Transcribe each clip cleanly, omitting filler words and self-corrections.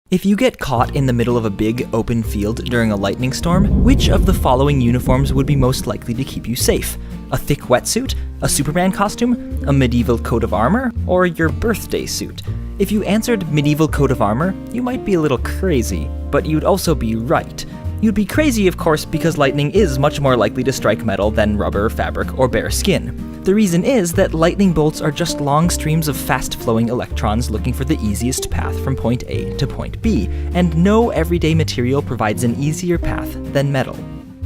If you get caught in the middle of a big, open field during a lightning storm, which of the following uniforms would be most likely to keep you safe? A thick wetsuit, a Superman costume, a medieval coat of armor, or your birthday suit? If you answered medieval coat of armor, you might be a little crazy, but you'd also be right. You'd be crazy, of course, because lightning is much more likely to strike metal than rubber, fabric, or bare skin. The reason is that lightning bolts are just long streams of fast-flowing electrons looking for the easiest path from point A to point B, and no everyday material provides an easier path than metal.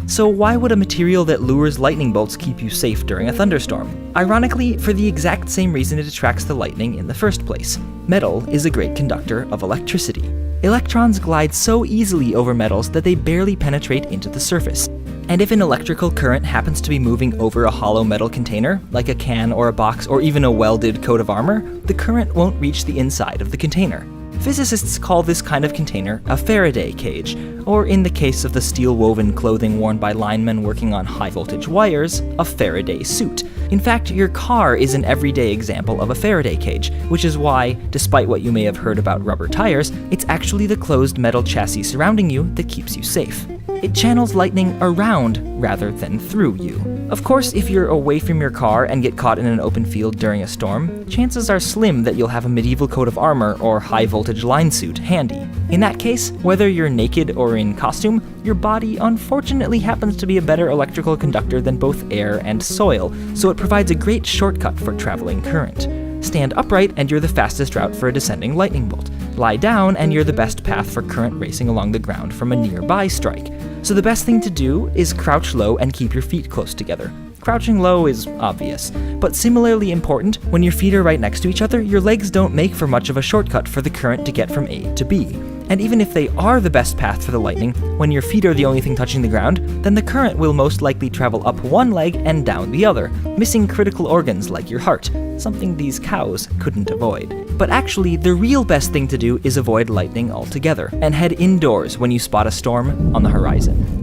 So why would a material that lures lightning bolts keep you safe during a thunderstorm? Ironically, for the exact same reason it attracts the lightning in the first place. Metal is a great conductor of electricity. Electrons glide so easily over metals that they barely penetrate into the surface. And if an electrical current happens to be moving over a hollow metal container, like a can or a box or even a welded coat of armor, the current won't reach the inside of the container. Physicists call this kind of container a Faraday cage, or in the case of the steel-woven clothing worn by linemen working on high-voltage wires, a Faraday suit. In fact, your car is an everyday example of a Faraday cage, which is why, despite what you may have heard about rubber tires, it's actually the closed metal chassis surrounding you that keeps you safe. It channels lightning around rather than through you. Of course, if you're away from your car and get caught in an open field during a storm, chances are slim that you'll have a medieval coat of armor or high-voltage line suit handy. In that case, whether you're naked or in costume, your body unfortunately happens to be a better electrical conductor than both air and soil, so it provides a great shortcut for traveling current. Stand upright and you're the fastest route for a descending lightning bolt. Lie down and you're the best path for current racing along the ground from a nearby strike. So the best thing to do is crouch low and keep your feet close together. Crouching low is obvious, but similarly important, when your feet are right next to each other, your legs don't make for much of a shortcut for the current to get from A to B. And even if they are the best path for the lightning, when your feet are the only thing touching the ground, then the current will most likely travel up one leg and down the other, missing critical organs like your heart, something these cows couldn't avoid. But actually, the real best thing to do is avoid lightning altogether, and head indoors when you spot a storm on the horizon.